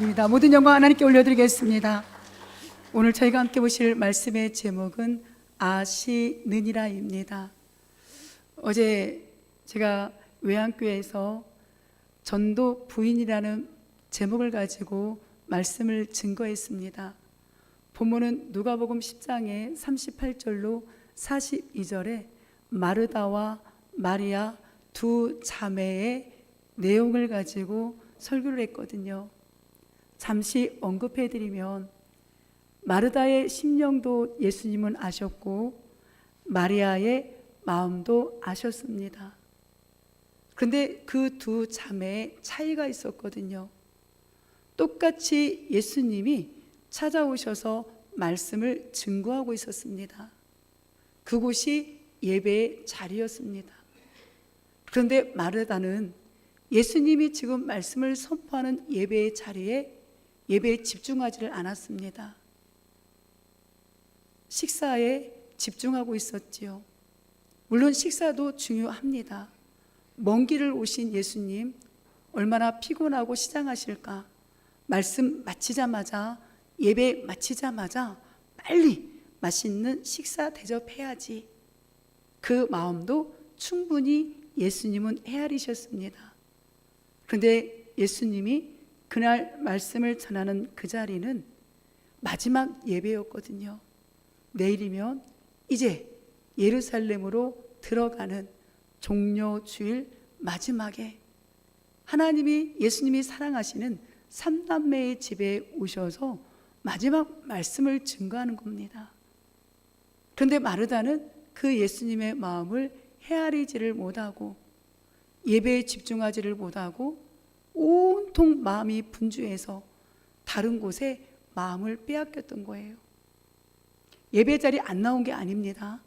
모든 영광 하나님께 올려드리겠습니다. 오늘 저희가 함께 보실 말씀의 제목은 아시느니라입니다. 어제 제가 외안교회에서 전도 부인이라는 제목을 가지고 말씀을 증거했습니다. 본문은 누가복음 10장의 38절로 42절에 마르다와 마리아 두 자매의 내용을 가지고 설교를 했거든요. 잠시 언급해드리면 마르다의 심령도 예수님은 아셨고 마리아의 마음도 아셨습니다. 그런데 그 두 자매의 차이가 있었거든요. 똑같이 예수님이 찾아오셔서 말씀을 증거하고 있었습니다. 그곳이 예배의 자리였습니다. 그런데 마르다는 예수님이 지금 말씀을 선포하는 예배의 자리에 예배에 집중하지를 않았습니다. 식사에 집중하고 있었지요. 물론 식사도 중요합니다. 먼 길을 오신 예수님 얼마나 피곤하고 시장하실까. 말씀 마치자마자, 예배 마치자마자 빨리 맛있는 식사 대접해야지. 그 마음도 충분히 예수님은 헤아리셨습니다. 그런데 예수님이 그날 말씀을 전하는 그 자리는 마지막 예배였거든요. 내일이면 이제 예루살렘으로 들어가는 종려 주일 마지막에 하나님이 예수님이 사랑하시는 삼남매의 집에 오셔서 마지막 말씀을 증거하는 겁니다. 그런데 마르다는 그 예수님의 마음을 헤아리지를 못하고 예배에 집중하지를 못하고 온통 마음이 분주해서 다른 곳에 마음을 빼앗겼던 거예요. 예배 자리에 안 나온 게 아닙니다.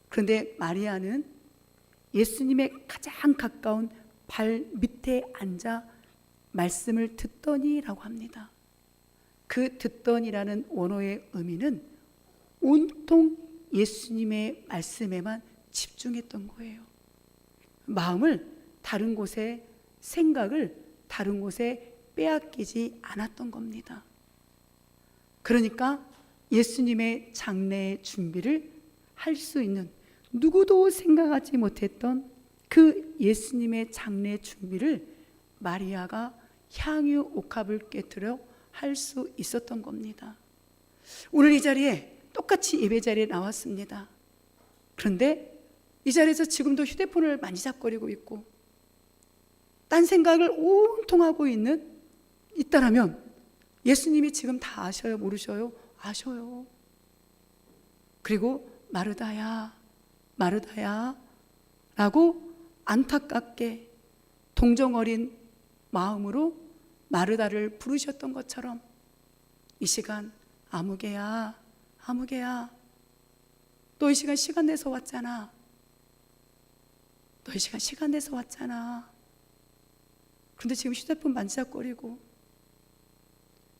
그런데 마리아는 예수님의 가장 가까운 발 밑에 앉아 말씀을 듣더니라고 합니다. 그 듣더니라는 원어의 의미는 온통 예수님의 말씀에만 집중했던 거예요. 마음을 다른 곳에, 생각을 다른 곳에 빼앗기지 않았던 겁니다. 그러니까 예수님의 장례의 준비를 할 수 있는, 누구도 생각하지 못했던 그 예수님의 장례 준비를 마리아가 향유 옥합을 깨트려 할 수 있었던 겁니다. 오늘 이 자리에 똑같이 예배 자리에 나왔습니다. 그런데 이 자리에서 지금도 휴대폰을 만지작거리고 있고 딴 생각을 온통 하고 있다라면 예수님이 지금 다 아셔요? 모르셔요? 아셔요. 그리고 마르다야, 마르다야 라고 안타깝게 동정 어린 마음으로 마르다를 부르셨던 것처럼 이 시간 아무개야, 아무개야, 너 이 시간 내서 왔잖아. 너 이 시간 내서 왔잖아. 그런데 지금 휴대폰 만지작거리고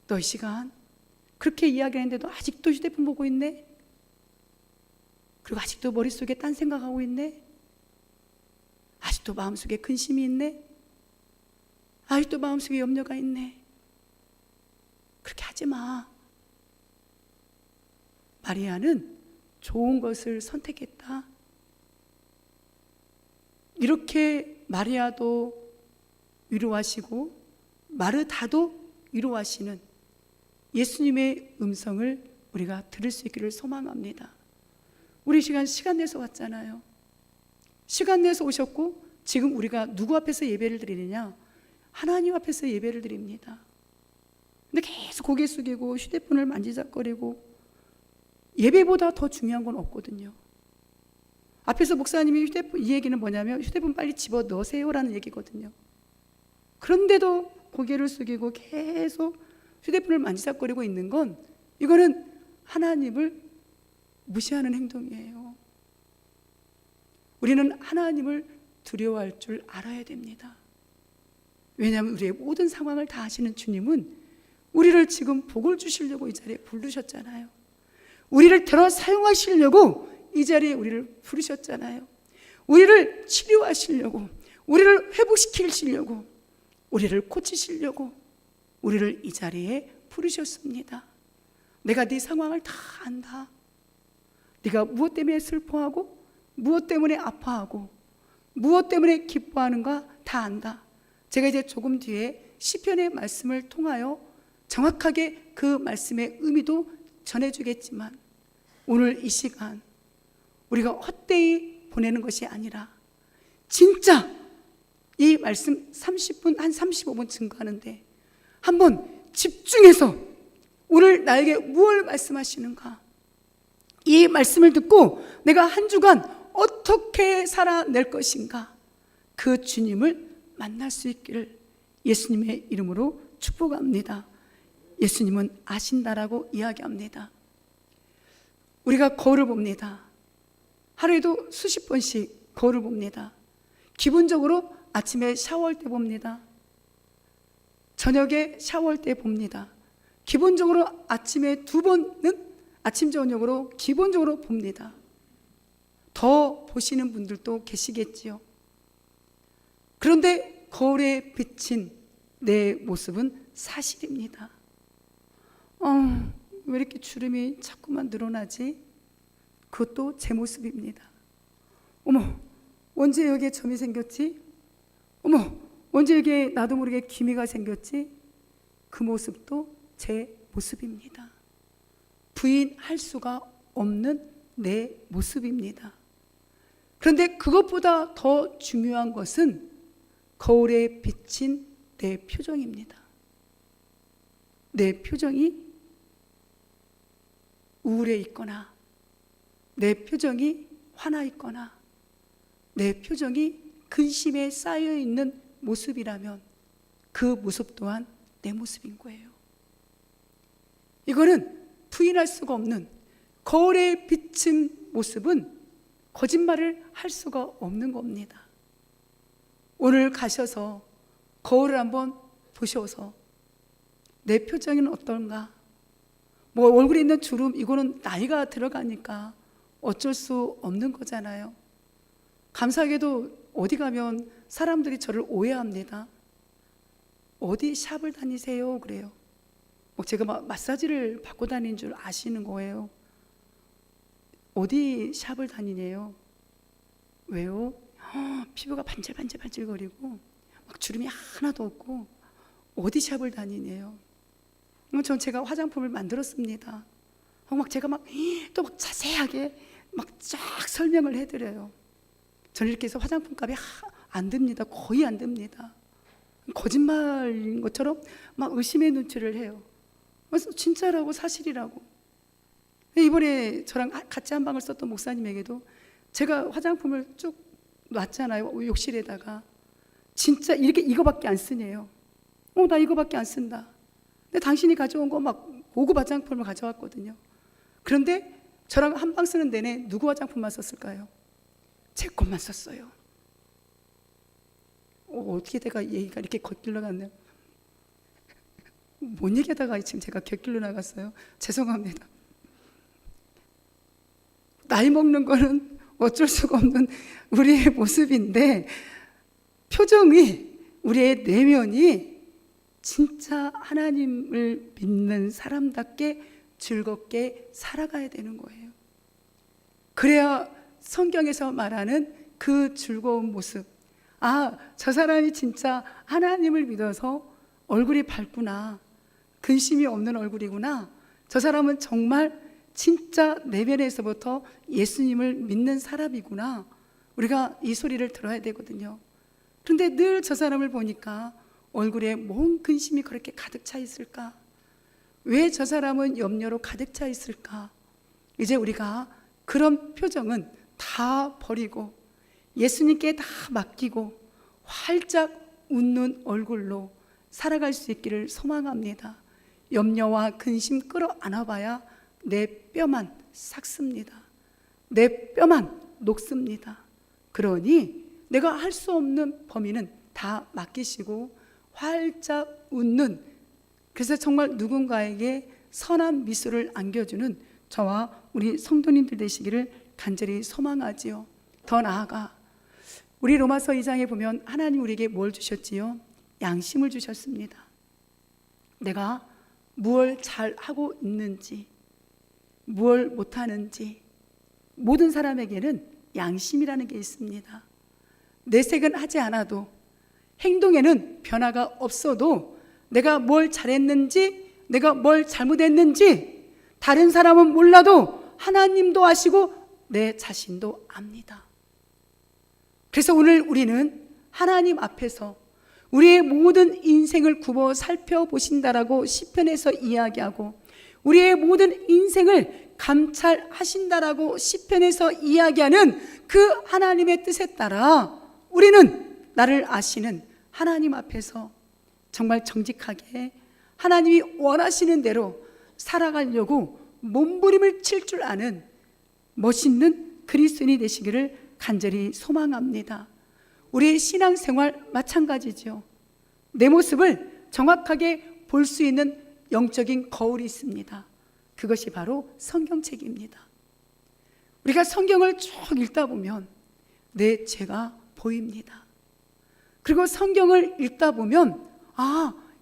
너 이 시간 그렇게 이야기했는데도 아직도 휴대폰 보고 있네? 그리고 아직도 머릿속에 딴 생각하고 있네? 아직도 마음속에 근심이 있네? 아직도 마음속에 염려가 있네? 그렇게 하지 마. 마리아는 좋은 것을 선택했다. 이렇게 마리아도 위로하시고 마르다도 위로하시는 예수님의 음성을 우리가 들을 수 있기를 소망합니다. 우리 시간 내서 왔잖아요. 시간 내서 오셨고 지금 우리가 누구 앞에서 예배를 드리느냐? 하나님 앞에서 예배를 드립니다. 근데 계속 고개 숙이고 휴대폰을 만지작거리고 예배보다 더 중요한 건 없거든요. 앞에서 목사님이 이 얘기는 뭐냐면 휴대폰 빨리 집어 넣으세요라는 얘기거든요. 그런데도 고개를 숙이고 계속 휴대폰을 만지작거리고 있는 건 이거는 하나님을 무시하는 행동이에요. 우리는 하나님을 두려워할 줄 알아야 됩니다. 왜냐하면 우리의 모든 상황을 다 아시는 주님은 우리를 지금 복을 주시려고 이 자리에 부르셨잖아요. 우리를 들어 사용하시려고 이 자리에 우리를 부르셨잖아요. 우리를 치료하시려고, 우리를 회복시키시려고, 우리를 고치시려고 우리를 이 자리에 부르셨습니다. 내가 네 상황을 다 안다. 네가 무엇 때문에 슬퍼하고 무엇 때문에 아파하고 무엇 때문에 기뻐하는가 다 안다. 제가 이제 조금 뒤에 시편의 말씀을 통하여 정확하게 그 말씀의 의미도 전해주겠지만, 오늘 이 시간 우리가 헛되이 보내는 것이 아니라 진짜 이 말씀 30분 한 35분 증거하는데 한번 집중해서 오늘 나에게 무엇을 말씀하시는가, 이 말씀을 듣고 내가 한 주간 어떻게 살아낼 것인가, 그 주님을 만날 수 있기를 예수님의 이름으로 축복합니다. 예수님은 아신다라고 이야기합니다. 우리가 거울을 봅니다. 하루에도 수십 번씩 거울을 봅니다. 기본적으로 아침에 샤워할 때 봅니다. 저녁에 샤워할 때 봅니다. 기본적으로 아침에 2번은 아침 저녁으로 기본적으로 봅니다. 더 보시는 분들도 계시겠지요. 그런데 거울에 비친 내 모습은 사실입니다. 왜 이렇게 주름이 자꾸만 늘어나지? 그것도 제 모습입니다. 어머, 언제 여기에 점이 생겼지? 어머, 언제 여기에 나도 모르게 기미가 생겼지? 그 모습도 제 모습입니다. 부인할 수가 없는 내 모습입니다. 그런데 그것보다 더 중요한 것은 거울에 비친 내 표정입니다. 내 표정이 우울해 있거나, 내 표정이 화나 있거나, 내 표정이 근심에 쌓여 있는 모습이라면 그 모습 또한 내 모습인 거예요. 이거는 부인할 수가 없는, 거울에 비친 모습은 거짓말을 할 수가 없는 겁니다. 오늘 가셔서 거울을 한번 보셔서 내 표정은 어떤가? 뭐 얼굴에 있는 주름, 이거는 나이가 들어가니까 어쩔 수 없는 거잖아요. 감사하게도 어디 가면 사람들이 저를 오해합니다. 어디 샵을 다니세요? 그래요. 제가 막 마사지를 받고 다니는 줄 아시는 거예요. 어디 샵을 다니네요. 왜요? 피부가 반질반질거리고 막 주름이 하나도 없고 어디 샵을 다니네요. 전 제가 화장품을 만들었습니다. 제가 또 자세하게 쫙 설명을 해드려요. 저는 이렇게 해서 화장품 값이 안 듭니다. 거의 안 듭니다. 거짓말인 것처럼 의심의 눈치를 해요. 그래서 진짜라고, 사실이라고. 이번에 저랑 같이 한 방을 썼던 목사님에게도 제가 화장품을 쭉 놨잖아요. 욕실에다가. 진짜 이거밖에 안 쓰네요. 나 이거밖에 안 쓴다. 근데 당신이 가져온 거 고급 화장품을 가져왔거든요. 그런데 저랑 한 방 쓰는 내내 누구 화장품만 썼을까요? 제 것만 썼어요. 어떻게 내가 얘기가 이렇게 겉길로 갔네요. 뭔 얘기하다가 지금 제가 곁길로 나갔어요. 죄송합니다. 나이 먹는 거는 어쩔 수가 없는 우리의 모습인데, 표정이, 우리의 내면이 진짜 하나님을 믿는 사람답게 즐겁게 살아가야 되는 거예요. 그래야 성경에서 말하는 그 즐거운 모습, 저 사람이 진짜 하나님을 믿어서 얼굴이 밝구나, 근심이 없는 얼굴이구나, 저 사람은 정말 진짜 내면에서부터 예수님을 믿는 사람이구나, 우리가 이 소리를 들어야 되거든요. 그런데 늘 저 사람을 보니까 얼굴에 뭔 근심이 그렇게 가득 차 있을까? 왜 저 사람은 염려로 가득 차 있을까? 이제 우리가 그런 표정은 다 버리고 예수님께 다 맡기고 활짝 웃는 얼굴로 살아갈 수 있기를 소망합니다. 염려와 근심 끌어안아봐야 내 뼈만 삭습니다. 내 뼈만 녹습니다. 그러니 내가 할 수 없는 범위는 다 맡기시고 활짝 웃는, 그래서 정말 누군가에게 선한 미소를 안겨주는 저와 우리 성도님들 되시기를 간절히 소망하지요. 더 나아가 우리 로마서 2장에 보면 하나님 우리에게 뭘 주셨지요? 양심을 주셨습니다. 내가 무엇을 잘하고 있는지, 무엇을 못하는지. 모든 사람에게는 양심이라는 게 있습니다. 내색은 하지 않아도, 행동에는 변화가 없어도 내가 뭘 잘했는지, 내가 뭘 잘못했는지 다른 사람은 몰라도 하나님도 아시고 내 자신도 압니다. 그래서 오늘 우리는 하나님 앞에서 우리의 모든 인생을 굽어 살펴보신다라고 시편에서 이야기하고, 우리의 모든 인생을 감찰하신다라고 시편에서 이야기하는 그 하나님의 뜻에 따라 우리는 나를 아시는 하나님 앞에서 정말 정직하게 하나님이 원하시는 대로 살아가려고 몸부림을 칠 줄 아는 멋있는 그리스도인이 되시기를 간절히 소망합니다. 우리의 신앙생활 마찬가지죠. 내 모습을 정확하게 볼 수 있는 영적인 거울이 있습니다. 그것이 바로 성경책입니다. 우리가 성경을 쭉 읽다 보면 내 죄가 보입니다. 그리고 성경을 읽다 보면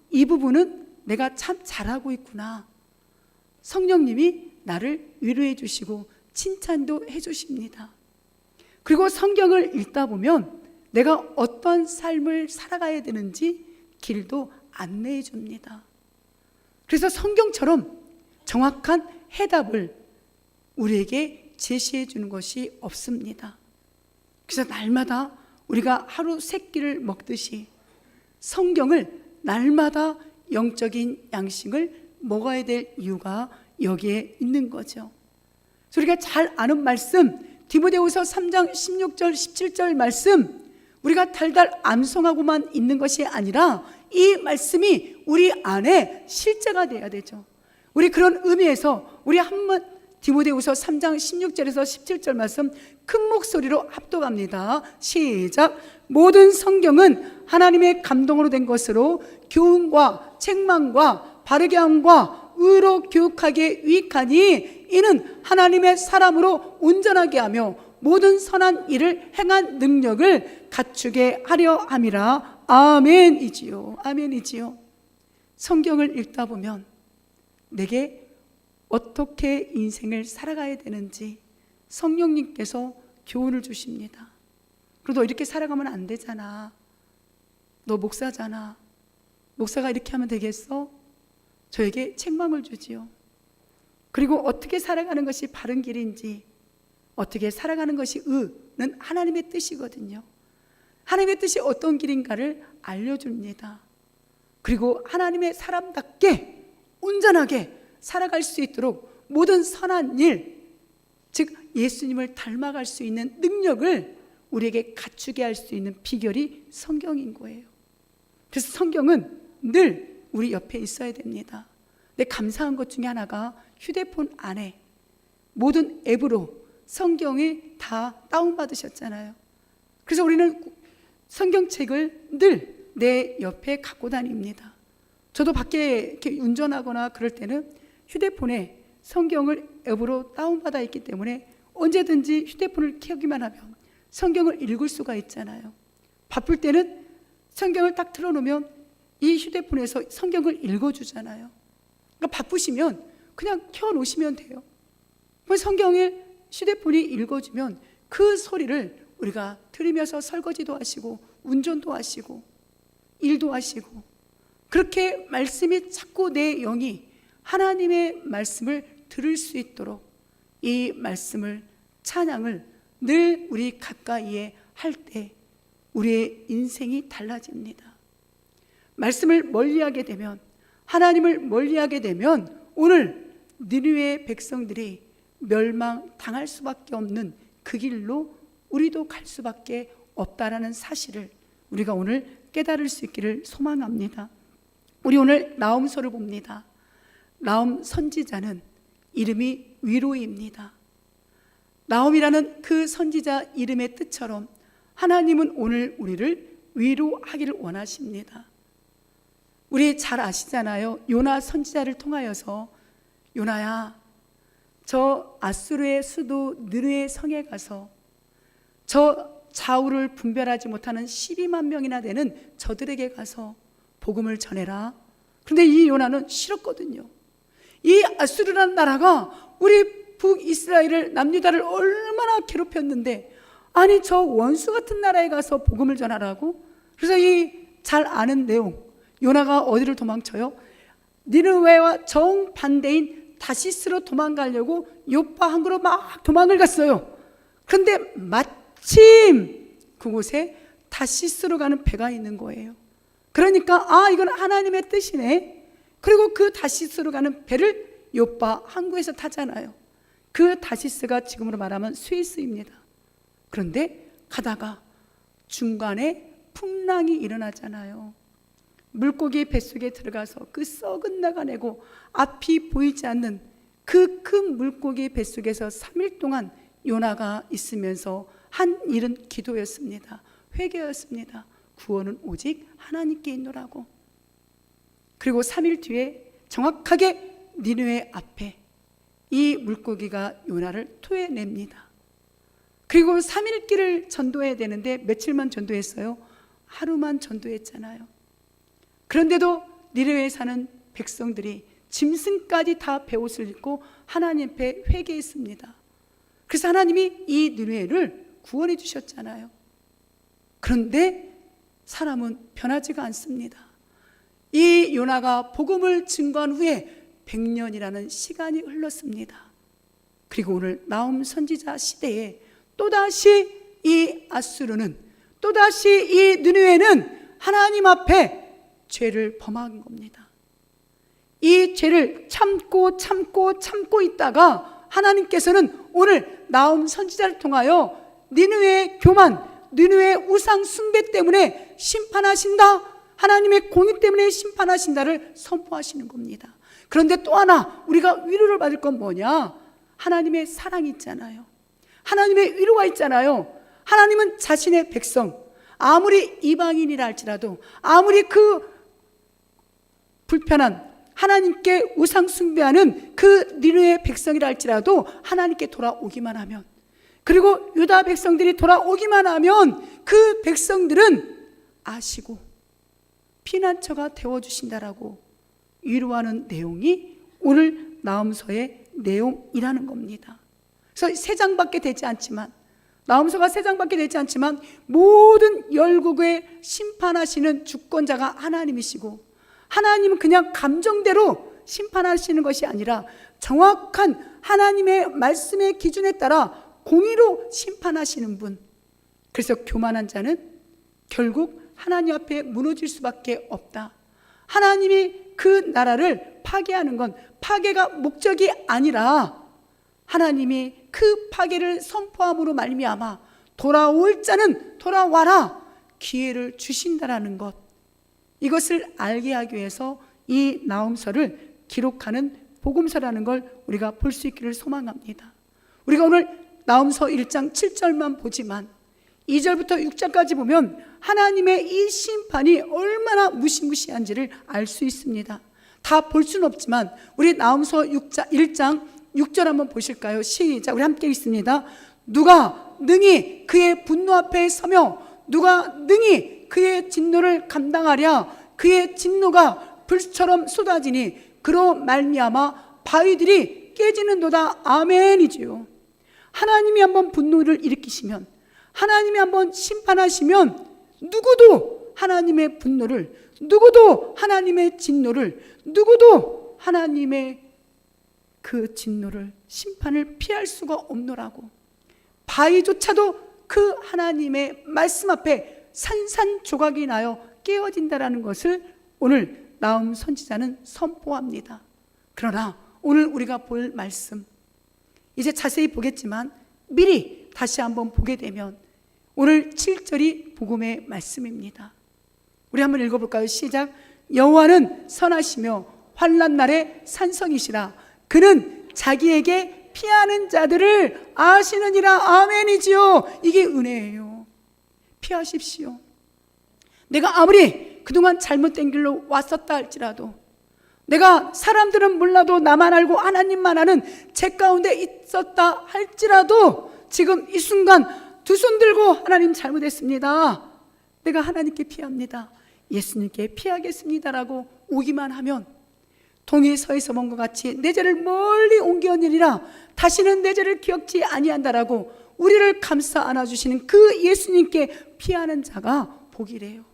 이 부분은 내가 참 잘하고 있구나. 성령님이 나를 위로해 주시고 칭찬도 해 주십니다. 그리고 성경을 읽다 보면 내가 어떤 삶을 살아가야 되는지 길도 안내해 줍니다. 그래서 성경처럼 정확한 해답을 우리에게 제시해 주는 것이 없습니다. 그래서 날마다 우리가 하루 세 끼를 먹듯이 성경을 날마다 영적인 양식을 먹어야 될 이유가 여기에 있는 거죠. 그래서 우리가 잘 아는 말씀, 디모데후서 3장 16절 17절 말씀, 우리가 달달 암송하고만 있는 것이 아니라 이 말씀이 우리 안에 실제가 돼야 되죠. 우리 그런 의미에서 우리 한번 디모데후서 3장 16절에서 17절 말씀 큰 목소리로 합독합니다. 시작. 모든 성경은 하나님의 감동으로 된 것으로 교훈과 책망과 바르게 함과 의로 교육하기에 유익하니 이는 하나님의 사람으로 온전하게 하며 모든 선한 일을 행한 능력을 갖추게 하려 함이라. 아멘이지요. 아멘이지요. 성경을 읽다 보면 내게 어떻게 인생을 살아가야 되는지 성령님께서 교훈을 주십니다. 그리고 너 이렇게 살아가면 안 되잖아. 너 목사잖아. 목사가 이렇게 하면 되겠어? 저에게 책망을 주지요. 그리고 어떻게 살아가는 것이 바른 길인지, 어떻게 살아가는 것이 의는 하나님의 뜻이거든요. 하나님의 뜻이 어떤 길인가를 알려줍니다. 그리고 하나님의 사람답게 온전하게 살아갈 수 있도록 모든 선한 일, 즉 예수님을 닮아갈 수 있는 능력을 우리에게 갖추게 할 수 있는 비결이 성경인 거예요. 그래서 성경은 늘 우리 옆에 있어야 됩니다. 근데 감사한 것 중에 하나가 휴대폰 안에 모든 앱으로 성경이 다 다운받으셨잖아요. 그래서 우리는 성경책을 늘 내 옆에 갖고 다닙니다. 저도 밖에 이렇게 운전하거나 그럴 때는 휴대폰에 성경을 앱으로 다운받아 있기 때문에 언제든지 휴대폰을 켜기만 하면 성경을 읽을 수가 있잖아요. 바쁠 때는 성경을 딱 틀어놓으면 이 휴대폰에서 성경을 읽어주잖아요. 그러니까 바쁘시면 그냥 켜놓으시면 돼요. 성경을 휴대폰이 읽어주면 그 소리를 우리가 들으면서 설거지도 하시고 운전도 하시고 일도 하시고, 그렇게 말씀이 자꾸 내 영이 하나님의 말씀을 들을 수 있도록 이 말씀을, 찬양을 늘 우리 가까이에 할 때 우리의 인생이 달라집니다. 말씀을 멀리하게 되면, 하나님을 멀리하게 되면 오늘 니느웨 백성들이 멸망당할 수밖에 없는 그 길로 우리도 갈 수밖에 없다라는 사실을 우리가 오늘 깨달을 수 있기를 소망합니다. 우리 오늘 나홈서를 봅니다. 나홈 선지자는 이름이 위로입니다. 나홈이라는 그 선지자 이름의 뜻처럼 하나님은 오늘 우리를 위로하기를 원하십니다. 우리 잘 아시잖아요. 요나 선지자를 통하여서 요나야, 저 아수르의 수도 느느웨 성에 가서 저 좌우를 분별하지 못하는 12만 명이나 되는 저들에게 가서 복음을 전해라. 그런데 이 요나는 싫었거든요. 이 아수르라는 나라가 우리 북이스라엘을, 남유다를 얼마나 괴롭혔는데, 아니 저 원수 같은 나라에 가서 복음을 전하라고? 그래서 이 잘 아는 내용, 요나가 어디를 도망쳐요? 니느웨와 정반대인 다시스로 도망가려고 요파 항구로 막 도망을 갔어요. 그런데 마침 그곳에 다시스로 가는 배가 있는 거예요. 그러니까 이건 하나님의 뜻이네. 그리고 그 다시스로 가는 배를 요파 항구에서 타잖아요. 그 다시스가 지금으로 말하면 스위스입니다. 그런데 가다가 중간에 풍랑이 일어나잖아요. 물고기 뱃속에 들어가서 그 썩은 나가 내고 앞이 보이지 않는 그 큰 물고기 뱃속에서 3일 동안 요나가 있으면서 한 일은 기도였습니다. 회개였습니다. 구원은 오직 하나님께 있노라고. 그리고 3일 뒤에 정확하게 니느웨 앞에 이 물고기가 요나를 토해냅니다. 그리고 3일 길을 전도해야 되는데 며칠만 전도했어요? 하루만 전도했잖아요. 그런데도 니느웨에 사는 백성들이 짐승까지 다 베옷을 입고 하나님 앞에 회개했습니다. 그래서 하나님이 이 니느웨를 구원해 주셨잖아요. 그런데 사람은 변하지가 않습니다. 이 요나가 복음을 증거한 후에 100년이라는 시간이 흘렀습니다. 그리고 오늘 나움 선지자 시대에 또다시 이 아수르는, 또다시 이 느느웨는 하나님 앞에 죄를 범한 겁니다. 이 죄를 참고 있다가 하나님께서는 오늘 나움 선지자를 통하여 니느웨의 교만, 니느웨의 우상 숭배 때문에 심판하신다, 하나님의 공의 때문에 심판하신다를 선포하시는 겁니다. 그런데 또 하나 우리가 위로를 받을 건 뭐냐? 하나님의 사랑이 있잖아요. 하나님의 위로가 있잖아요. 하나님은 자신의 백성, 아무리 이방인이라 할지라도, 아무리 그 불편한 하나님께 우상 숭배하는 그 니느웨 백성이라 할지라도 하나님께 돌아오기만 하면, 그리고 유다 백성들이 돌아오기만 하면 그 백성들은 아시고 피난처가 되어주신다라고 위로하는 내용이 오늘 나홈서의 내용이라는 겁니다. 그래서 3장밖에 되지 않지만, 나홈서가 3장밖에 되지 않지만 모든 열국에 심판하시는 주권자가 하나님이시고, 하나님은 그냥 감정대로 심판하시는 것이 아니라 정확한 하나님의 말씀의 기준에 따라 공의로 심판하시는 분. 그래서 교만한 자는 결국 하나님 앞에 무너질 수밖에 없다. 하나님이 그 나라를 파괴하는 건 파괴가 목적이 아니라 하나님이 그 파괴를 선포함으로 말미암아 돌아올 자는 돌아와라 기회를 주신다라는 것, 이것을 알게 하기 위해서 이 나홈서를 기록하는 복음서라는 걸 우리가 볼 수 있기를 소망합니다. 우리가 오늘 나홈서 1장 7절만 보지만 2절부터 6절까지 보면 하나님의 이 심판이 얼마나 무시무시한지를 알 수 있습니다. 다 볼 수는 없지만 우리 나홈서 1장 6절 한번 보실까요? 시작. 우리 함께 읽습니다. 누가 능히 그의 분노 앞에 서며 누가 능히 그의 진노를 감당하랴. 그의 진노가 불처럼 쏟아지니 그로 말미암아 바위들이 깨지는도다. 아멘이지요. 하나님이 한번 분노를 일으키시면, 하나님이 한번 심판하시면 누구도 하나님의 분노를, 누구도 하나님의 진노를, 누구도 하나님의 그 진노를, 심판을 피할 수가 없노라고. 바위조차도 그 하나님의 말씀 앞에 산산조각이 나요 깨어진다라는 것을 오늘 나홈 선지자는 선포합니다. 그러나 오늘 우리가 볼 말씀, 이제 자세히 보겠지만 미리 다시 한번 보게 되면 오늘 7절이 복음의 말씀입니다. 우리 한번 읽어볼까요? 시작. 여호와는 선하시며 환난 날에 산성이시라. 그는 자기에게 피하는 자들을 아시느니라. 아멘이지요. 이게 은혜예요. 피하십시오. 내가 아무리 그동안 잘못된 길로 왔었다 할지라도, 내가 사람들은 몰라도 나만 알고 하나님만 아는 제 가운데 있었다 할지라도 지금 이 순간 두 손 들고 하나님 잘못했습니다, 내가 하나님께 피합니다, 예수님께 피하겠습니다라고 오기만 하면 동이 서에서 먼 것 같이 내 죄를 멀리 옮겨오느니라 다시는 내 죄를 기억지 아니한다라고 우리를 감싸 안아주시는 그 예수님께 피하는 자가 복이래요.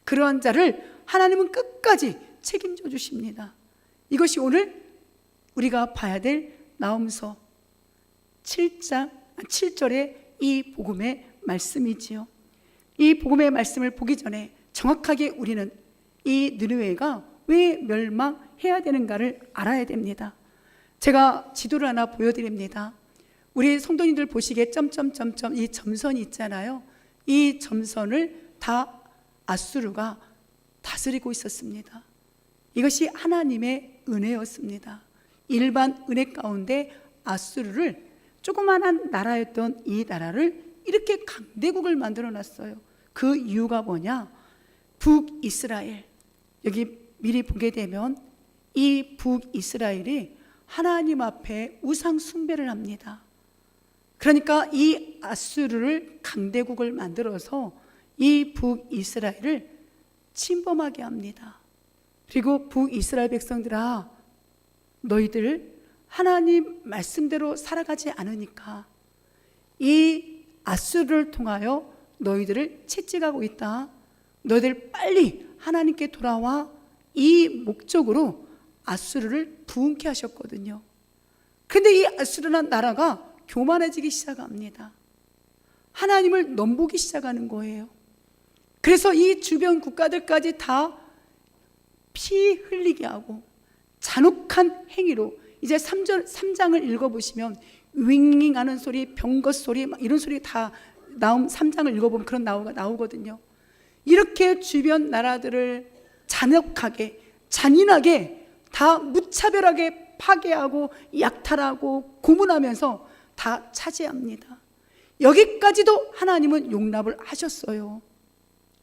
그러한 자를 하나님은 끝까지 책임져 주십니다. 이것이 오늘 우리가 봐야 될 나홈서 7절의 이 복음의 말씀이지요. 이 복음의 말씀을 보기 전에 정확하게 우리는 이 느느웨가 왜 멸망해야 되는가를 알아야 됩니다. 제가 지도를 하나 보여드립니다. 우리 성도님들 보시기에 점점점점 이 점선이 있잖아요. 이 점선을 다 아수르가 다스리고 있었습니다. 이것이 하나님의 은혜였습니다. 일반 은혜 가운데 아수르를 조그마한 나라였던 이 나라를 이렇게 강대국을 만들어 놨어요. 그 이유가 뭐냐? 북이스라엘, 여기 미리 보게 되면 이 북이스라엘이 하나님 앞에 우상 숭배를 합니다. 그러니까 이 아수르를 강대국을 만들어서 이 북이스라엘을 침범하게 합니다. 그리고 북이스라엘 백성들아, 너희들 하나님 말씀대로 살아가지 않으니까 이 아수르를 통하여 너희들을 채찍하고 있다. 너희들 빨리 하나님께 돌아와. 이 목적으로 아수르를 부흥케 하셨거든요. 그런데 이 아수르라는 나라가 교만해지기 시작합니다. 하나님을 넘보기 시작하는 거예요. 그래서 이 주변 국가들까지 다 피 흘리게 하고 잔혹한 행위로, 이제 3장을 읽어보시면 윙윙 하는 소리, 병거 소리, 막 이런 소리 다 3장을 읽어보면 그런 나오거든요. 이렇게 주변 나라들을 잔혹하게, 잔인하게 다 무차별하게 파괴하고 약탈하고 고문하면서 다 차지합니다. 여기까지도 하나님은 용납을 하셨어요.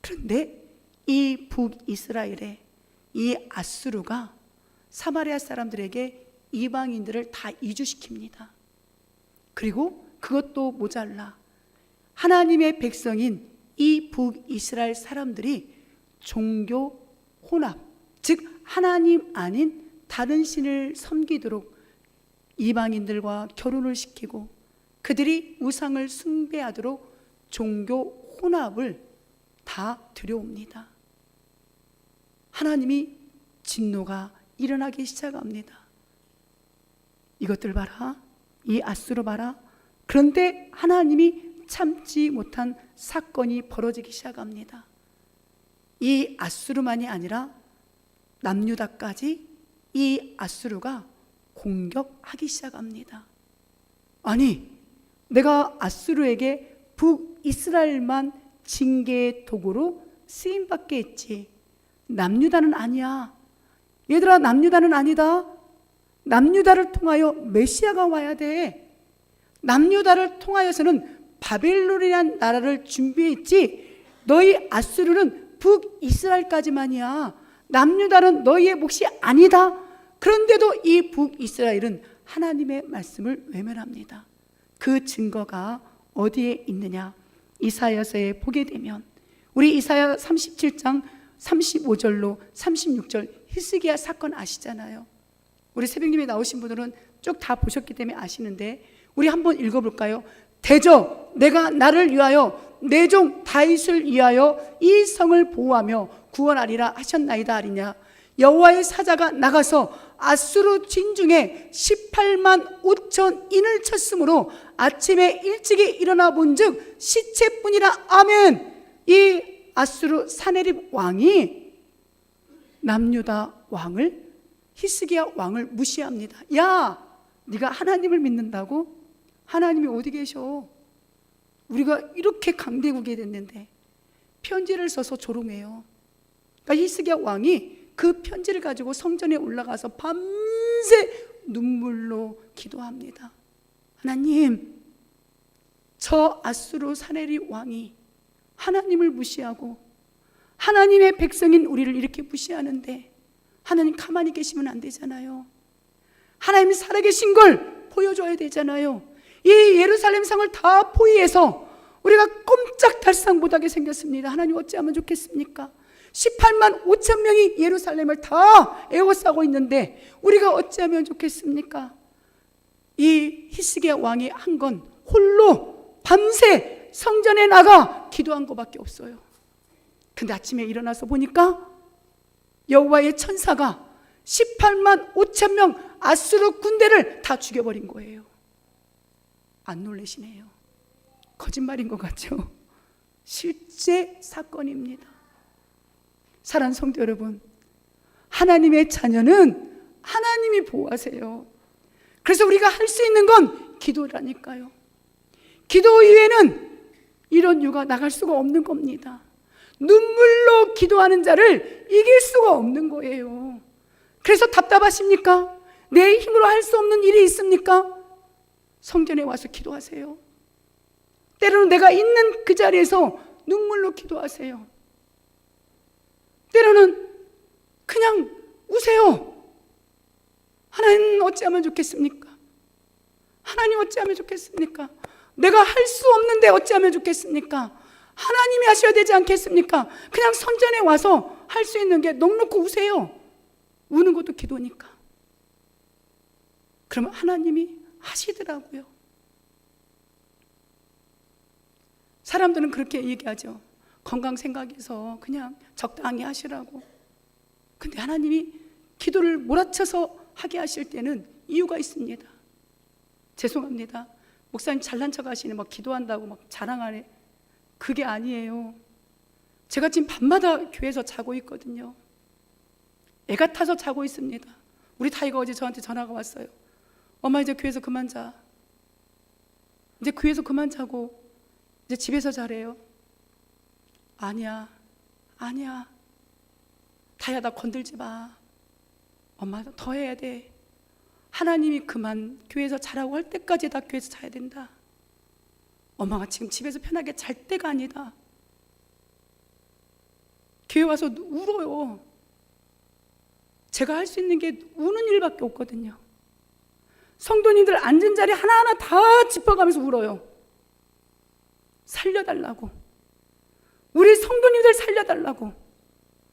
그런데 이 북이스라엘의 이 아수르가 사마리아 사람들에게 이방인들을 다 이주시킵니다. 그리고 그것도 모자라 하나님의 백성인 이 북이스라엘 사람들이 종교 혼합, 즉 하나님 아닌 다른 신을 섬기도록 이방인들과 결혼을 시키고 그들이 우상을 숭배하도록 종교 혼합을 다 들여옵니다. 하나님이 진노가 일어나기 시작합니다. 이것들 봐라, 이 아수르 봐라. 그런데 하나님이 참지 못한 사건이 벌어지기 시작합니다. 이 아수르만이 아니라 남유다까지 이 아수르가 공격하기 시작합니다. 아니, 내가 아수르에게 북이스라엘만 징계의 도구로 쓰임받게 했지 남유다는 아니야. 얘들아, 남유다는 아니다. 남유다를 통하여 메시아가 와야 돼. 남유다를 통하여서는 바벨론이라는 나라를 준비했지 너희 아수르는 북이스라엘까지만이야. 남유다는 너희의 몫이 아니다. 그런데도 이 북이스라엘은 하나님의 말씀을 외면합니다. 그 증거가 어디에 있느냐? 이사야서에 보게 되면 우리 이사야 37장 35절로 36절 히스기야 사건 아시잖아요. 우리 새벽님이 나오신 분들은 쭉 다 보셨기 때문에 아시는데 우리 한번 읽어볼까요? 대저 내가 나를 위하여 내 종 다윗을 위하여 이 성을 보호하며 구원하리라 하셨나이다 하리냐. 여호와의 사자가 나가서 아수르 진중에 18만 5천 인을 쳤으므로 아침에 일찍이 일어나 본즉 시체뿐이라. 아멘. 이 아수르 사네립 왕이 남유다 왕을, 히스기야 왕을 무시합니다. 야, 네가 하나님을 믿는다고? 하나님이 어디 계셔? 우리가 이렇게 강대국이 됐는데 편지를 써서 조롱해요. 그러니까 히스기야 왕이 그 편지를 가지고 성전에 올라가서 밤새 눈물로 기도합니다. 하나님, 저 아수르 사네립 왕이 하나님을 무시하고 하나님의 백성인 우리를 이렇게 무시하는데 하나님 가만히 계시면 안 되잖아요. 하나님이 살아계신 걸 보여줘야 되잖아요. 이 예루살렘 성을 다 포위해서 우리가 꼼짝달싹 못하게 생겼습니다. 하나님 어찌하면 좋겠습니까? 18만 5천 명이 예루살렘을 다 에워싸고 있는데 우리가 어찌하면 좋겠습니까? 이 히스기야 왕이 한 건 홀로 밤새 성전에 나가 기도한 것밖에 없어요. 근데 아침에 일어나서 보니까 여호와의 천사가 18만 5천 명 아수르 군대를 다 죽여버린 거예요. 안 놀라시네요. 거짓말인 것 같죠? 실제 사건입니다. 사랑하는 성도 여러분, 하나님의 자녀는 하나님이 보호하세요. 그래서 우리가 할 수 있는 건 기도라니까요. 기도 이외에는 이런 유가 나갈 수가 없는 겁니다. 눈물로 기도하는 자를 이길 수가 없는 거예요. 그래서 답답하십니까? 내 힘으로 할 수 없는 일이 있습니까? 성전에 와서 기도하세요. 때로는 내가 있는 그 자리에서 눈물로 기도하세요. 때로는 그냥 우세요. 하나님 어찌하면 좋겠습니까? 하나님 어찌하면 좋겠습니까? 내가 할 수 없는데 어찌하면 좋겠습니까? 하나님이 하셔야 되지 않겠습니까? 그냥 성전에 와서 할 수 있는 게 넋놓고 우세요. 우는 것도 기도니까. 그러면 하나님이 하시더라고요. 사람들은 그렇게 얘기하죠. 건강 생각해서 그냥 적당히 하시라고. 근데 하나님이 기도를 몰아쳐서 하게 하실 때는 이유가 있습니다. 죄송합니다. 목사님 잘난 척 하시네. 막 기도한다고 막 자랑하네. 그게 아니에요. 제가 지금 밤마다 교회에서 자고 있거든요. 애가 타서 자고 있습니다. 우리 타이가 어제 저한테 전화가 왔어요. 엄마 이제 교회에서 그만 자. 이제 교회에서 그만 자고 이제 집에서 자래요. 아니야 타야 나 건들지 마. 엄마 더 해야 돼. 하나님이 그만 교회에서 자라고 할 때까지 다 교회에서 자야 된다. 엄마가 지금 집에서 편하게 잘 때가 아니다. 교회 와서 울어요. 제가 할 수 있는 게 우는 일밖에 없거든요. 성도님들 앉은 자리 하나하나 다 짚어가면서 울어요. 살려달라고. 우리 성도님들 살려달라고.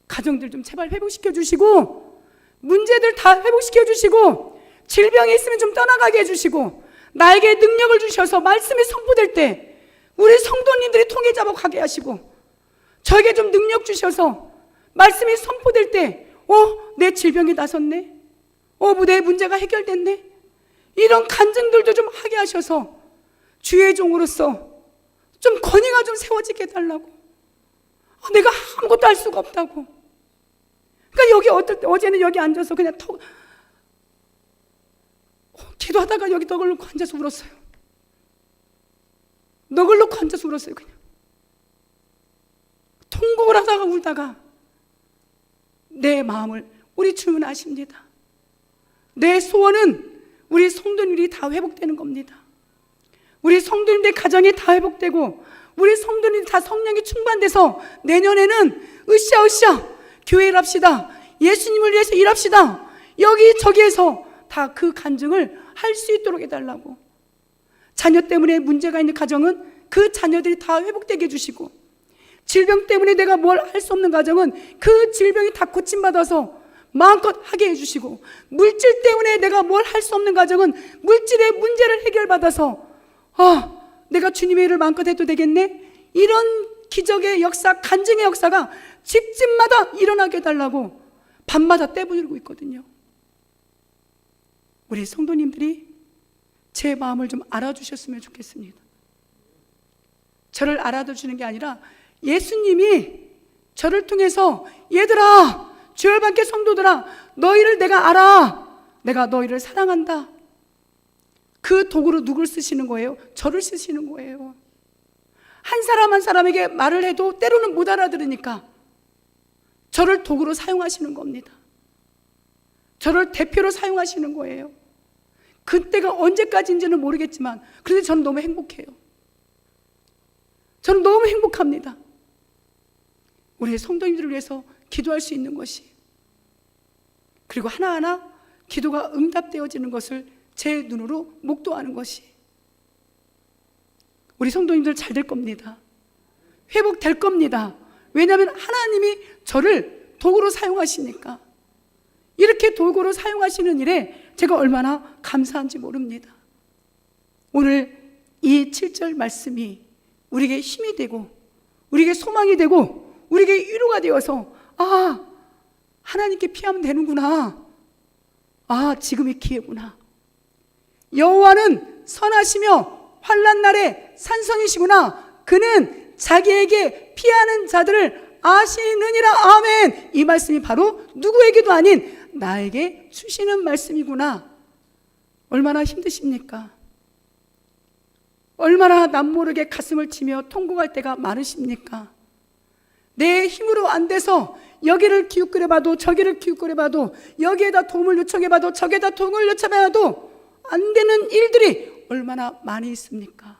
가정들 좀 제발 회복시켜 주시고, 문제들 다 회복시켜 주시고, 질병이 있으면 좀 떠나가게 해주시고, 나에게 능력을 주셔서 말씀이 선포될 때 우리 성도님들이 통해 잡아 가게 하시고, 저에게 좀 능력 주셔서 말씀이 선포될 때 내 질병이 나섰네, 내 문제가 해결됐네, 이런 간증들도 좀 하게 하셔서 주의 종으로서 좀 권위가 좀 세워지게 해달라고. 내가 아무것도 할 수가 없다고. 그러니까 여기 어제는 여기 앉아서 그냥 기도하다가 여기 넋을 놓고 앉아서 울었어요. 넋을 놓고 앉아서 울었어요. 그냥 통곡을 하다가 울다가 내 마음을 우리 주님은 아십니다. 내 소원은 우리 성도님들이 다 회복되는 겁니다. 우리 성도님들 가정이 다 회복되고 우리 성도님들 다 성령이 충만돼서 내년에는 으쌰으쌰 교회 일합시다, 예수님을 위해서 일합시다, 여기저기에서 다 그 간증을 할 수 있도록 해달라고. 자녀 때문에 문제가 있는 가정은 그 자녀들이 다 회복되게 해주시고, 질병 때문에 내가 뭘 할 수 없는 가정은 그 질병이 다 고침받아서 마음껏 하게 해주시고, 물질 때문에 내가 뭘 할 수 없는 가정은 물질의 문제를 해결받아서 내가 주님의 일을 마음껏 해도 되겠네, 이런 기적의 역사, 간증의 역사가 집집마다 일어나게 해달라고 밤마다 떼부리고 있거든요. 우리 성도님들이 제 마음을 좀 알아주셨으면 좋겠습니다. 저를 알아주시는 게 아니라 예수님이 저를 통해서 얘들아, 주열반께 성도들아, 너희를 내가 알아, 내가 너희를 사랑한다, 그 도구로 누굴 쓰시는 거예요? 저를 쓰시는 거예요. 한 사람 한 사람에게 말을 해도 때로는 못 알아들으니까 저를 도구로 사용하시는 겁니다. 저를 대표로 사용하시는 거예요. 그때가 언제까지인지는 모르겠지만 그런데 저는 너무 행복해요. 저는 너무 행복합니다. 우리 성도님들을 위해서 기도할 수 있는 것이, 그리고 하나하나 기도가 응답되어지는 것을 제 눈으로 목도하는 것이, 우리 성도님들 잘 될 겁니다. 회복될 겁니다. 왜냐하면 하나님이 저를 도구로 사용하시니까. 이렇게 도구로 사용하시는 일에 제가 얼마나 감사한지 모릅니다. 오늘 이 7절 말씀이 우리에게 힘이 되고 우리에게 소망이 되고 우리에게 위로가 되어서 하나님께 피하면 되는구나. 지금이 기회구나. 여호와는 선하시며 환난 날에 산성이시구나. 그는 자기에게 피하는 자들을 아시느니라. 아멘. 이 말씀이 바로 누구에게도 아닌 나에게 주시는 말씀이구나. 얼마나 힘드십니까? 얼마나 남모르게 가슴을 치며 통곡할 때가 많으십니까? 내 힘으로 안 돼서 여기를 기웃거려봐도 저기를 기웃거려봐도 여기에다 도움을 요청해봐도 저기에다 도움을 요청해봐도 안 되는 일들이 얼마나 많이 있습니까?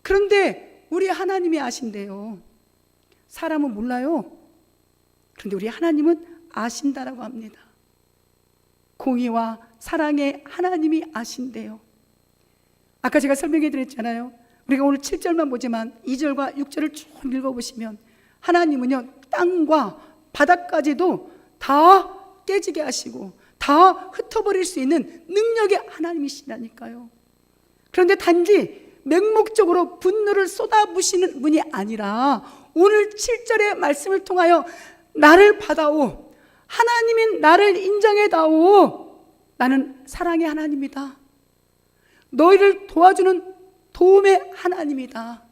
그런데 우리 하나님이 아신대요. 사람은 몰라요. 그런데 우리 하나님은 아신다라고 합니다. 공의와 사랑의 하나님이 아신대요. 아까 제가 설명해 드렸잖아요. 우리가 오늘 7절만 보지만 2절과 6절을 쭉 읽어보시면 하나님은요, 땅과 바닥까지도 다 깨지게 하시고 다 흩어버릴 수 있는 능력의 하나님이시라니까요. 그런데 단지 맹목적으로 분노를 쏟아부시는 분이 아니라 오늘 7절의 말씀을 통하여 나를 받아오, 하나님인 나를 인정해다오, 나는 사랑의 하나님이다, 너희를 도와주는 도움의 하나님이다,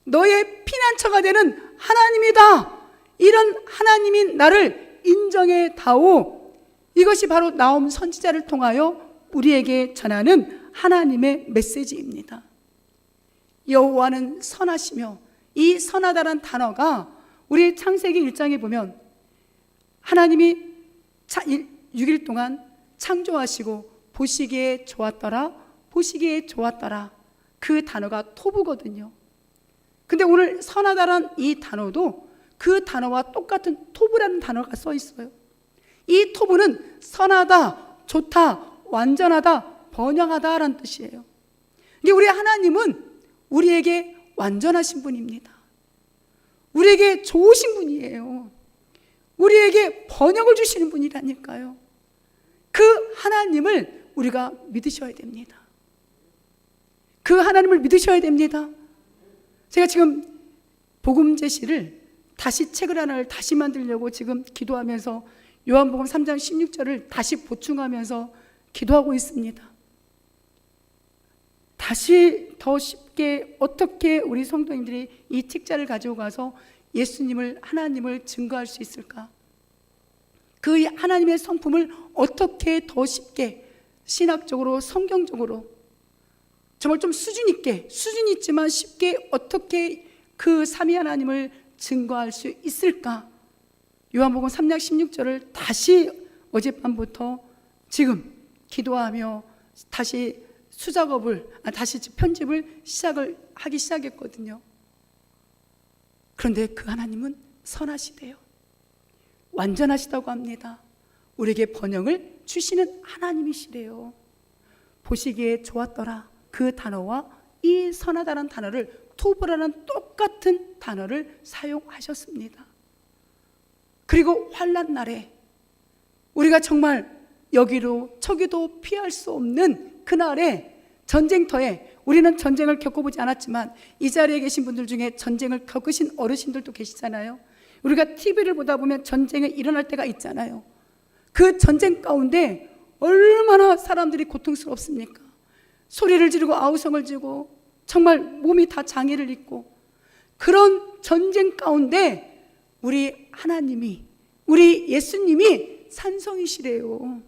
너의 피난처가 되는 하나님이다, 이런 하나님인 나를 인정해다오. 이것이 바로 나홈 선지자를 통하여 우리에게 전하는 하나님의 메시지입니다. 여호와는 선하시며, 이 선하다란 단어가 우리 창세기 1장에 보면 하나님이 6일 동안 창조하시고 보시기에 좋았더라, 보시기에 좋았더라, 그 단어가 토부거든요. 근데 오늘 선하다란 이 단어도 그 단어와 똑같은 토부라는 단어가 써 있어요. 이 토부는 선하다, 좋다, 완전하다, 번영하다라는 뜻이에요. 근데 우리 하나님은 우리에게 완전하신 분입니다. 우리에게 좋으신 분이에요. 우리에게 번영을 주시는 분이라니까요. 그 하나님을 우리가 믿으셔야 됩니다. 그 하나님을 믿으셔야 됩니다. 제가 지금 복음 제시를 다시 책을 하나를 다시 만들려고 지금 기도하면서 요한복음 3장 16절을 다시 보충하면서 기도하고 있습니다. 다시 더 쉽게 어떻게 우리 성도님들이 이 책자를 가지고 가서 예수님을, 하나님을 증거할 수 있을까? 그 하나님의 성품을 어떻게 더 쉽게 신학적으로, 성경적으로 정말 좀 수준 있지만 쉽게 어떻게 그 삼위 하나님을 증거할 수 있을까? 요한복음 3장 16절을 다시 어젯밤부터 지금 기도하며 다시 다시 편집을 하기 시작했거든요. 그런데 그 하나님은 선하시대요. 완전하시다고 합니다. 우리에게 번영을 주시는 하나님이시래요. 보시기에 좋았더라, 그 단어와 이 선하다는 단어를, 토브라는 똑같은 단어를 사용하셨습니다. 그리고 환난 날에 우리가 정말 여기로 저기도 피할 수 없는 그날에, 전쟁터에, 우리는 전쟁을 겪어보지 않았지만 이 자리에 계신 분들 중에 전쟁을 겪으신 어르신들도 계시잖아요. 우리가 TV를 보다 보면 전쟁이 일어날 때가 있잖아요. 그 전쟁 가운데 얼마나 사람들이 고통스럽습니까? 소리를 지르고 아우성을 지르고 정말 몸이 다 장애를 입고, 그런 전쟁 가운데 우리 하나님이, 우리 예수님이 산성이시래요.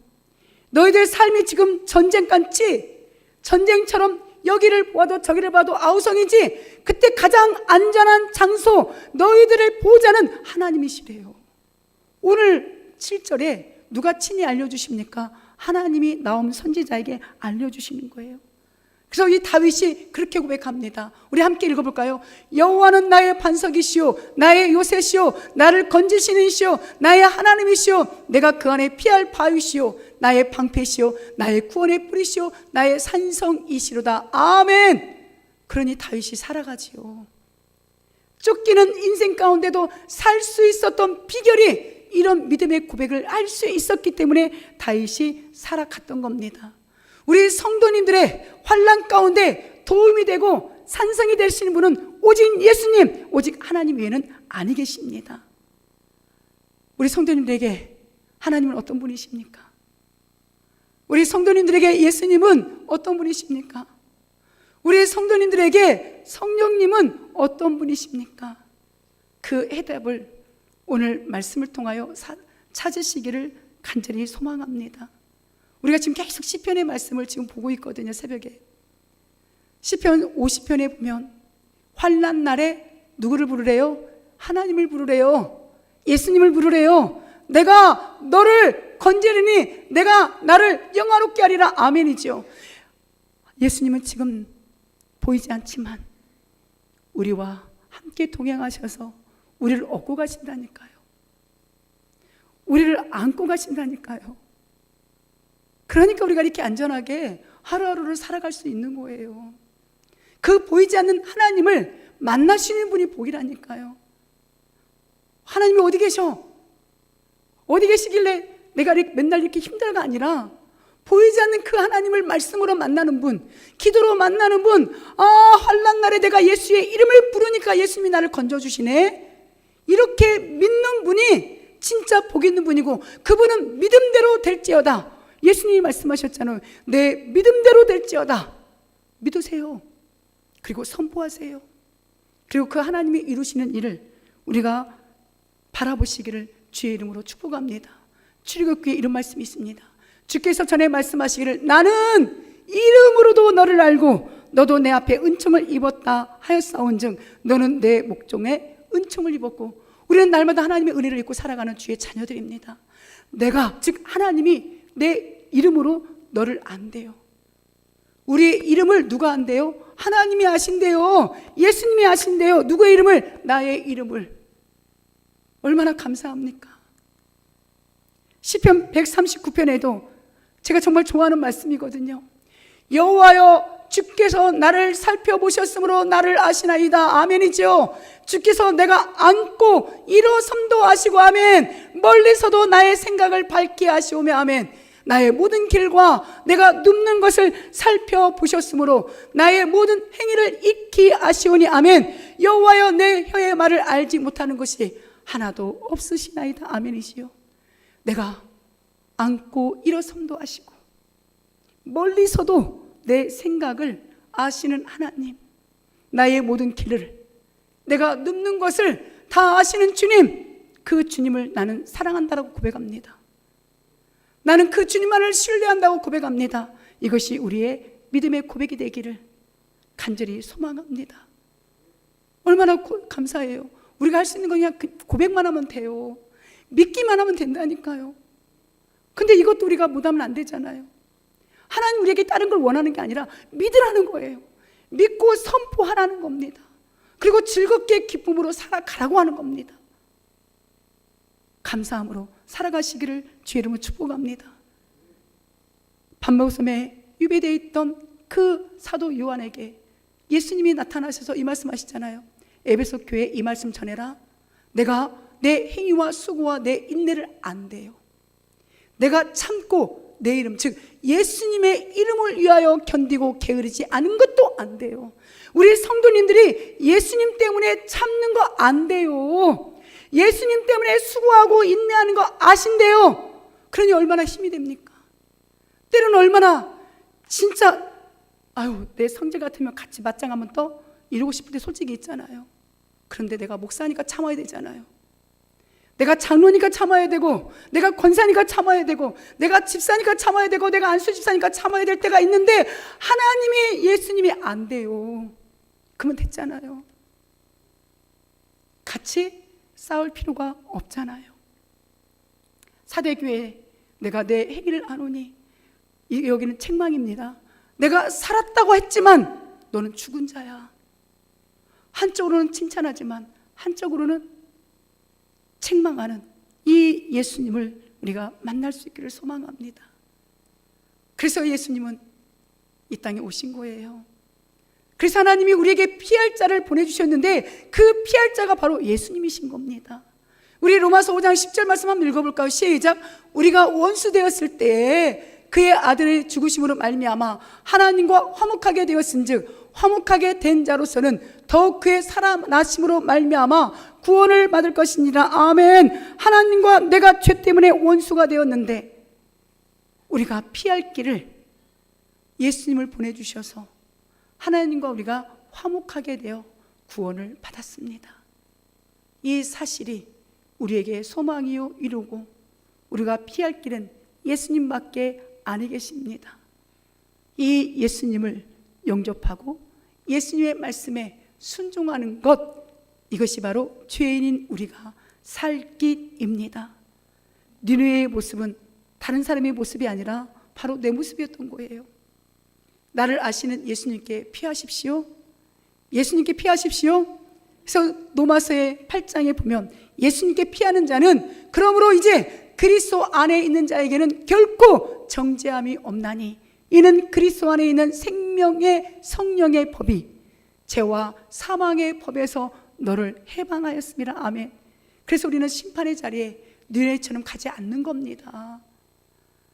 너희들 삶이 지금 전쟁 같지? 전쟁처럼 여기를 봐도 저기를 봐도 아우성이지? 그때 가장 안전한 장소, 너희들을 보호자는 하나님이시래요. 오늘 7절에 누가 친히 알려주십니까? 하나님이 나홈 선지자에게 알려주시는 거예요. 그래서 이 다윗이 그렇게 고백합니다. 우리 함께 읽어볼까요? 여호와는 나의 반석이시오, 나의 요새시오, 나를 건지시는 이시오, 나의 하나님이시오, 내가 그 안에 피할 바위시오, 나의 방패시오, 나의 구원의 뿌리시오, 나의 산성이시로다. 아멘. 그러니 다윗이 살아가지요. 쫓기는 인생 가운데도 살 수 있었던 비결이 이런 믿음의 고백을 할 수 있었기 때문에 다윗이 살아갔던 겁니다. 우리 성도님들의 환난 가운데 도움이 되고 산성이 되시는 분은 오직 예수님, 오직 하나님 외에는 아니 계십니다. 우리 성도님들에게 하나님은 어떤 분이십니까? 우리 성도님들에게 예수님은 어떤 분이십니까? 우리 성도님들에게 성령님은 어떤 분이십니까? 그 해답을 오늘 말씀을 통하여 찾으시기를 간절히 소망합니다. 우리가 지금 계속 시편의 말씀을 지금 보고 있거든요. 새벽에 시편 50편에 보면 환난 날에 누구를 부르래요? 하나님을 부르래요. 예수님을 부르래요. 내가 너를 건지리니 내가 나를 영화롭게 하리라. 아멘이죠. 예수님은 지금 보이지 않지만 우리와 함께 동행하셔서 우리를 얻고 가신다니까요. 우리를 안고 가신다니까요. 그러니까 우리가 이렇게 안전하게 하루하루를 살아갈 수 있는 거예요. 그 보이지 않는 하나님을 만나시는 분이 복이라니까요. 하나님이 어디 계셔? 어디 계시길래 내가 맨날 이렇게 힘들어가 아니라 보이지 않는 그 하나님을 말씀으로 만나는 분, 기도로 만나는 분. 아, 환난 날에 내가 예수의 이름을 부르니까 예수님이 나를 건져주시네. 이렇게 믿는 분이 진짜 복 있는 분이고, 그분은 믿음대로 될지어다. 예수님이 말씀하셨잖아요. 내 믿음대로 될지어다. 믿으세요. 그리고 선포하세요. 그리고 그 하나님이 이루시는 일을 우리가 바라보시기를 주의 이름으로 축복합니다. 출애굽기에 이런 말씀이 있습니다. 주께서 전에 말씀하시기를 나는 이름으로도 너를 알고 너도 내 앞에 은총을 입었다 하였사온즉 너는 내 목종에 은총을 입었고. 우리는 날마다 하나님의 은혜를 입고 살아가는 주의 자녀들입니다. 내가, 즉 하나님이 내 이름으로 너를 안대요. 우리의 이름을 누가 안대요? 하나님이 아신대요. 예수님이 아신대요. 누구의 이름을? 나의 이름을. 얼마나 감사합니까? 시편 139편에도 제가 정말 좋아하는 말씀이거든요. 여호와여 주께서 나를 살펴보셨으므로 나를 아시나이다. 아멘이죠. 주께서 내가 앉고 일어섬도 아시고 아멘. 멀리서도 나의 생각을 밝게 하시오며 아멘. 나의 모든 길과 내가 눕는 것을 살펴보셨으므로 나의 모든 행위를 익히 아시오니 아멘. 여호와여 내 혀의 말을 알지 못하는 것이 하나도 없으시나이다. 아멘이지요. 내가 앉고 일어섬도 아시고 멀리서도 내 생각을 아시는 하나님, 나의 모든 길을, 내가 눕는 것을 다 아시는 주님, 그 주님을 나는 사랑한다라고 고백합니다. 나는 그 주님만을 신뢰한다고 고백합니다. 이것이 우리의 믿음의 고백이 되기를 간절히 소망합니다. 얼마나 감사해요. 우리가 할 수 있는 건 그냥 고백만 하면 돼요. 믿기만 하면 된다니까요. 근데 이것도 우리가 못하면 안 되잖아요. 하나님 우리에게 다른 걸 원하는 게 아니라 믿으라는 거예요. 믿고 선포하라는 겁니다. 그리고 즐겁게 기쁨으로 살아가라고 하는 겁니다. 감사함으로 살아가시기를 주의 이름으로 축복합니다. 밤목섬에 유배되어 있던 그 사도 요한에게 예수님이 나타나셔서 이 말씀하시잖아요. 에베소 교회에 이 말씀 전해라. 내가 내 행위와 수고와 내 인내를 안대요. 내가 참고 내 이름, 즉 예수님의 이름을 위하여 견디고 게으르지 않은 것도 안 돼요. 우리 성도님들이 예수님 때문에 참는 거 안 돼요. 예수님 때문에 수고하고 인내하는 거 아신대요. 그러니 얼마나 힘이 됩니까? 때로는 얼마나 진짜 내 성질 같으면 같이 맞짱하면 또 이러고 싶을 때 솔직히 있잖아요. 그런데 내가 목사니까 참아야 되잖아요. 내가 장로니까 참아야 되고, 내가 권사니까 참아야 되고, 내가 집사니까 참아야 되고, 내가 안수 집사니까 참아야 될 때가 있는데 하나님이 예수님이 안 돼요. 그러면 됐잖아요. 같이 싸울 필요가 없잖아요. 사대교회 내가 내 행위를 아노니, 여기는 책망입니다. 내가 살았다고 했지만 너는 죽은 자야. 한쪽으로는 칭찬하지만 한쪽으로는 책망하는 이 예수님을 우리가 만날 수 있기를 소망합니다. 그래서 예수님은 이 땅에 오신 거예요. 그래서 하나님이 우리에게 피할 자를 보내주셨는데 그 피할 자가 바로 예수님이신 겁니다. 우리 로마서 5장 10절 말씀 한번 읽어볼까요? 시작. 우리가 원수 되었을 때에 그의 아들의 죽으심으로 말미암아 하나님과 화목하게 되었은즉 화목하게 된 자로서는 더욱 그의 살아나심으로 말미암아 구원을 받을 것이니라. 아멘. 하나님과 내가 죄 때문에 원수가 되었는데 우리가 피할 길을 예수님을 보내주셔서 하나님과 우리가 화목하게 되어 구원을 받았습니다. 이 사실이 우리에게 소망이요 위로고 우리가 피할 길은 예수님밖에 아니 계십니다. 이 예수님을 영접하고 예수님의 말씀에 순종하는 것, 이것이 바로 죄인인 우리가 살 길입니다. 니느웨의 모습은 다른 사람의 모습이 아니라 바로 내 모습이었던 거예요. 나를 아시는 예수님께 피하십시오. 예수님께 피하십시오. 그래서 로마서의 8장에 보면 예수님께 피하는 자는 그러므로 이제 그리스도 안에 있는 자에게는 결코 정죄함이 없나니 이는 그리스도 안에 있는 생명의 성령의 법이 죄와 사망의 법에서 너를 해방하였습니다. 아멘. 그래서 우리는 심판의 자리에 니느웨처럼 가지 않는 겁니다.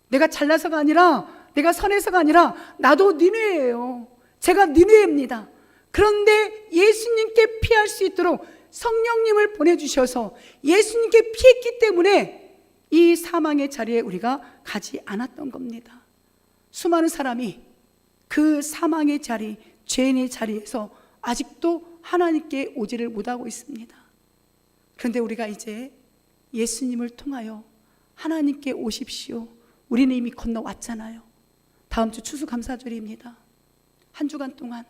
내가 잘나서가 아니라, 내가 선해서가 아니라 나도 니느웨예요. 제가 니느웨입니다. 그런데 예수님께 피할 수 있도록 성령님을 보내주셔서 예수님께 피했기 때문에 이 사망의 자리에 우리가 가지 않았던 겁니다. 수많은 사람이 그 사망의 자리, 죄인의 자리에서 아직도 하나님께 오지를 못하고 있습니다. 그런데 우리가 이제 예수님을 통하여 하나님께 오십시오. 우리는 이미 건너왔잖아요. 다음 주 추수감사절입니다. 한 주간 동안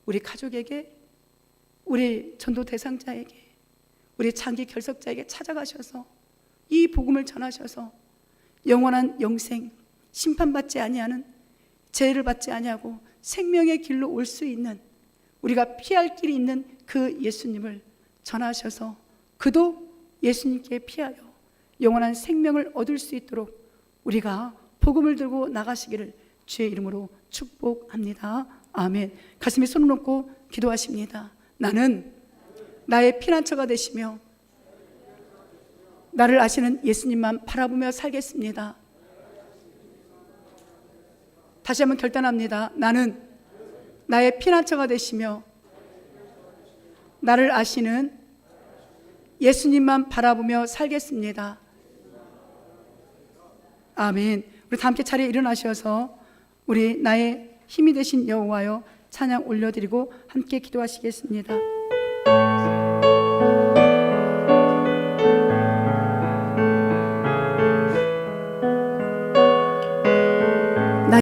우리 가족에게, 우리 전도 대상자에게, 우리 장기 결석자에게 찾아가셔서 이 복음을 전하셔서 영원한 영생, 심판받지 아니하는, 죄를 받지 아니하고 생명의 길로 올 수 있는, 우리가 피할 길이 있는 그 예수님을 전하셔서 그도 예수님께 피하여 영원한 생명을 얻을 수 있도록 우리가 복음을 들고 나가시기를 주의 이름으로 축복합니다. 아멘. 가슴에 손을 놓고 기도하십니다. 나는 나의 피난처가 되시며 나를 아시는 예수님만 바라보며 살겠습니다. 다시 한번 결단합니다. 나는 나의 피난처가 되시며 나를 아시는 예수님만 바라보며 살겠습니다. 아멘. 우리 다 함께 자리에 일어나셔서 우리 나의 힘이 되신 여호와여 찬양 올려드리고 함께 기도하시겠습니다.